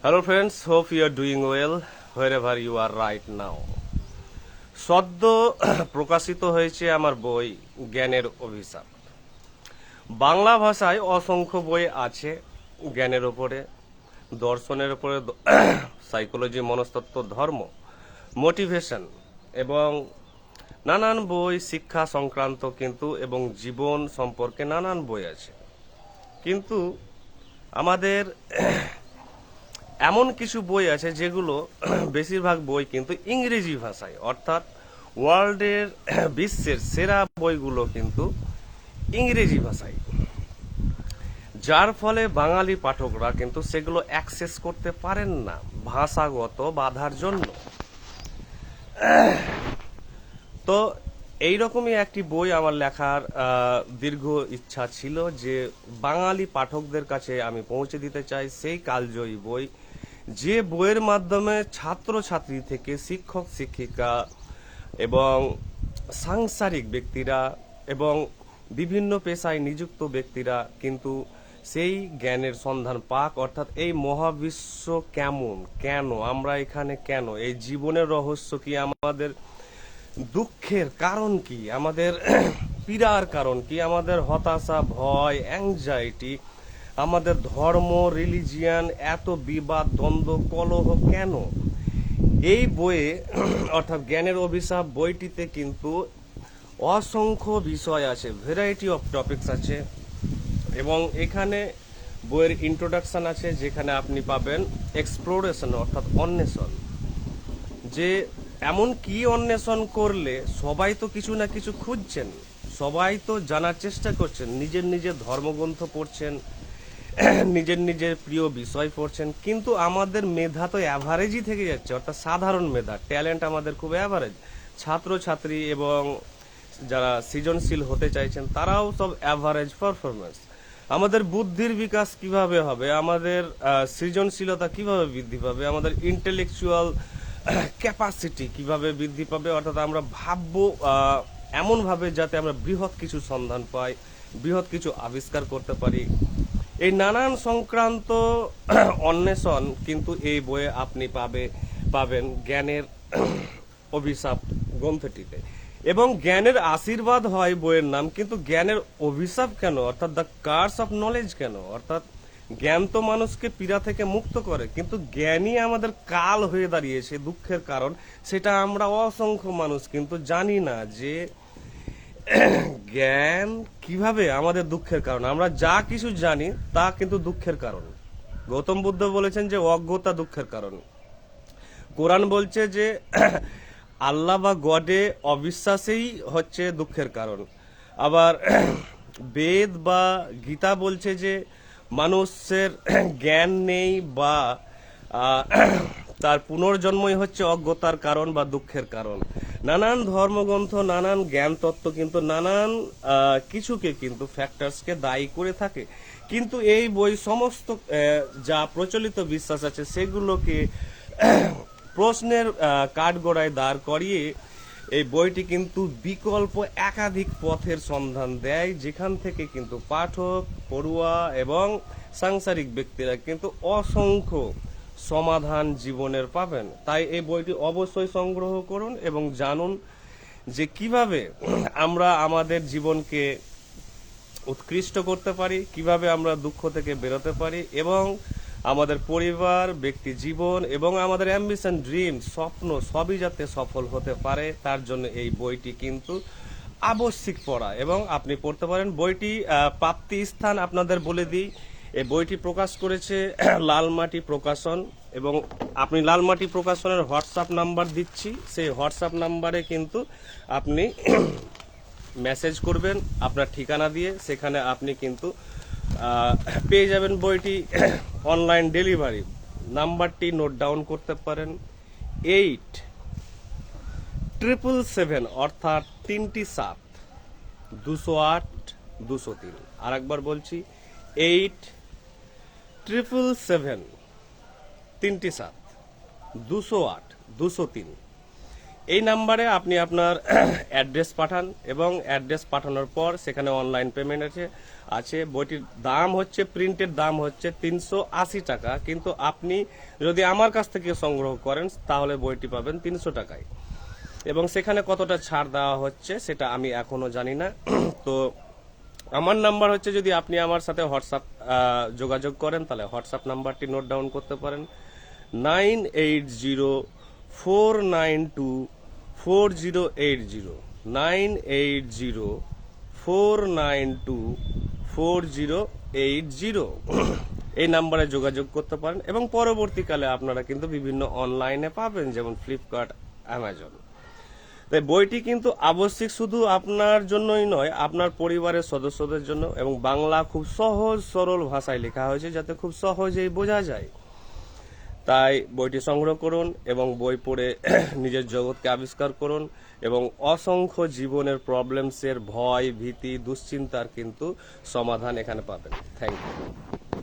Hello friends, hope you are doing well wherever you are right now. সদ্য প্রকাশিত হয়েছে আমার বই জ্ঞানের অভিশাপ। বাংলা ভাষায় অসংখ্য বই আছে জ্ঞানের উপরে, দর্শনের উপরে, সাইকোলজি, মনস্তত্ত্ব, ধর্ম, মোটিভেশন এবং নানান বই শিক্ষা সংক্রান্ত কিন্তু এবং জীবন সম্পর্কে নানান বই আছে। কিন্তু আমাদের এমন কিছু বই আছে যেগুলো বেশিরভাগ বই কিন্তু ইংরেজি ভাষায়, অর্থাৎ ওয়ার্ল্ডের বিশ্বের সেরা বইগুলো কিন্তু ইংরেজি ভাষায়, যার ফলে বাঙালি পাঠকরা কিন্তু সেগুলো অ্যাক্সেস করতে পারেন না ভাষাগত বাধার জন্য। তো এইরকমই একটি বই আমার লেখার দীর্ঘ ইচ্ছা ছিল, যে বাঙালি পাঠকদের কাছে আমি পৌঁছে দিতে চাই সেই কালজয়ী বই, যে বইয়ের মাধ্যমে ছাত্রছাত্রী থেকে শিক্ষক শিক্ষিকা এবং সাংসারিক ব্যক্তিরা এবং বিভিন্ন পেশায় নিযুক্ত ব্যক্তিরা কিন্তু সেই জ্ঞানের সন্ধান পাক, অর্থাৎ এই মহাবিশ্ব কেমন, কেন আমরা এখানে, কেন এই জীবনের রহস্য কি, আমাদের দুঃখের কারণ কি, আমাদের পীড়ার কারণ কি, আমাদের হতাশা, ভয়, অ্যাংজাইটি, আমাদের ধর্ম, রিলিজিয়ান, এত বিবাদ, দ্বন্দ্ব, কলহ কেন। এই বইয়ে অর্থাৎ জ্ঞানের অভিশাপ বইটিতে কিন্তু অসংখ্য বিষয় আছে, ভ্যারাইটি অফ টপিকস আছে এবং এখানে বইয়ের ইন্ট্রোডাকশন আছে, যেখানে আপনি পাবেন এক্সপ্লোরেশন অর্থাৎ অন্বেষণ, যে এমন কি অন্বেষণ করলে, সবাই তো কিছু না কিছু খুঁজছেন, সবাই তো জানার চেষ্টা করছেন, নিজের নিজের ধর্মগ্রন্থ পড়ছেন, নিজের নিজের প্রিয় বিষয় পড়ছেন, কিন্তু আমাদের মেধা তো অ্যাভারেজই থেকে যাচ্ছে, অর্থাৎ সাধারণ মেধা, ট্যালেন্ট আমাদের খুব অ্যাভারেজ। ছাত্রছাত্রী এবং যারা সৃজনশীল হতে চাইছেন তারাও সব অ্যাভারেজ পারফরমেন্স। আমাদের বুদ্ধির বিকাশ কিভাবে হবে, আমাদের সৃজনশীলতা কিভাবে বৃদ্ধি পাবে, আমাদের ইন্টেলেকচুয়াল ক্যাপাসিটি কিভাবে বৃদ্ধি পাবে, অর্থাৎ আমরা ভাববো এমনভাবে যাতে আমরা বৃহৎ কিছু সন্ধান পাই, বৃহৎ কিছু আবিষ্কার করতে পারি, এই নানান সংক্রান্ত অন্বেষণ কিন্তু এই বইয়ে আপনি পাবেন জ্ঞানের অভিশাপ গ্রন্থটিতে। এবং জ্ঞানের আশীর্বাদ হয় বইয়ের নাম, কিন্তু জ্ঞানের অভিশাপ কেন, অর্থাৎ দ্য কার্স অফ নলেজ কেন, অর্থাৎ জ্ঞান তো মানুষকে পীড়া থেকে মুক্ত করে, কিন্তু জ্ঞানই আমাদের কাল হয়ে দাঁড়িয়েছে দুঃখের কারণ। সেটা আমরা অসংখ্য মানুষ কিন্তু জানি না, যে জ্ঞান কিভাবে আমাদের দুঃখের কারণ। আমরা যা কিছু জানি তা কিন্তু দুঃখের কারণ। গৌতম বুদ্ধ বলেছেন যে অজ্ঞতা দুঃখের কারণ। কোরআন বলছে যে আল্লাহ বা গডে অবিশ্বাসেই হচ্ছে দুঃখের কারণ। আবার বেদ বা গীতা বলছে যে মানুষের জ্ঞান নেই বা তার পুনর্জন্মই হচ্ছে অজ্ঞতার কারণ বা দুঃখের কারণ। নানান ধর্মগ্রন্থ, নানান জ্ঞান তত্ত্ব কিন্তু নানান কিছুকে কিন্তু ফ্যাক্টরসকে দায়ী করে থাকে, কিন্তু এই বই সমস্ত যা প্রচলিত বিশ্বাস আছে সেগুলোকে প্রশ্নের কাঠগড়ায় দাঁড় করিয়ে এই বইটি কিন্তু বিকল্প একাধিক পথের সন্ধান দেয়, যেখান থেকে কিন্তু পাঠক, পড়ুয়া এবং সাংসারিক ব্যক্তিরা কিন্তু অসংখ্য সমাধান জীবনের পাবেন। তাই এই বইটি অবশ্যই সংগ্রহ করুন এবং জানুন যে কিভাবে আমরা আমাদের জীবনকে উৎকৃষ্ট করতে পারি, কিভাবে আমরা দুঃখ থেকে বেরোতে পারি এবং আমাদের পরিবার, ব্যক্তি জীবন এবং আমাদের অ্যাম্বিশন, ড্রিম, স্বপ্ন সবই যাতে সফল হতে পারে, তার জন্য এই বইটি কিন্তু আবশ্যিক পড়া এবং আপনি পড়তে পারেন। বইটি প্রাপ্তি স্থান আপনাদের বলে দিই, এই বইটি প্রকাশ করেছে লালমাটি প্রকাশন, এবং আপনি লালমাটি প্রকাশনের হোয়াটসঅ্যাপ নাম্বার দিচ্ছি, সেই হোয়াটসঅ্যাপ নাম্বারে কিন্তু আপনি মেসেজ করবেন আপনার ঠিকানা দিয়ে, সেখানে আপনি কিন্তু পেয়ে যাবেন বইটি। অনলাইন ডেলিভারি নাম্বারটি নোট ডাউন করতে পারেন, 8777, অর্থাৎ 3 7 208 203। আর একবার বলছি, 8777 3 7 208 203। এই নাম্বারে আপনি আপনার অ্যাড্রেস পাঠান এবং অ্যাড্রেস পাঠানোর পর সেখানে অনলাইন পেমেন্ট আছে। বইটির দাম হচ্ছে, প্রিন্টের দাম হচ্ছে 380 টাকা, কিন্তু আপনি যদি আমার কাছ থেকে সংগ্রহ করেন তাহলে বইটি পাবেন 300 টাকায়। এবং সেখানে কতটা ছাড় দেওয়া হচ্ছে সেটা আমি এখনো জানি না। তো আমার নাম্বার হচ্ছে, যদি আপনি আমার সাথে হোয়াটসঅ্যাপ যোগাযোগ করেন তাহলে হোয়াটসঅ্যাপ নাম্বারটি নোট ডাউন করতে পারেন 9804924080, 9804924080। এই নাম্বারে যোগাযোগ করতে পারেন এবং পরবর্তীকালে আপনারা কিন্তু বিভিন্ন অনলাইনে পাবেন, যেমন ফ্লিপকার্ট, অ্যামাজন। তাই বইটি কিন্তু আবশ্যিক শুধু আপনার জন্যই নয়, আপনার পরিবারের সদস্যদের জন্য, এবং বাংলা খুব সহজ সরল ভাষায় লেখা হয়েছে যাতে খুব সহজেই বোঝা যায়। তাই বইটি সংগ্রহ করুন এবং বই পড়ে নিজের জগৎকে আবিষ্কার করুন এবং অসংখ্য জীবনের প্রবলেমসের ভয়, ভীতি, দুশ্চিন্তার কিন্তু সমাধান এখানে পাবেন। Thank you.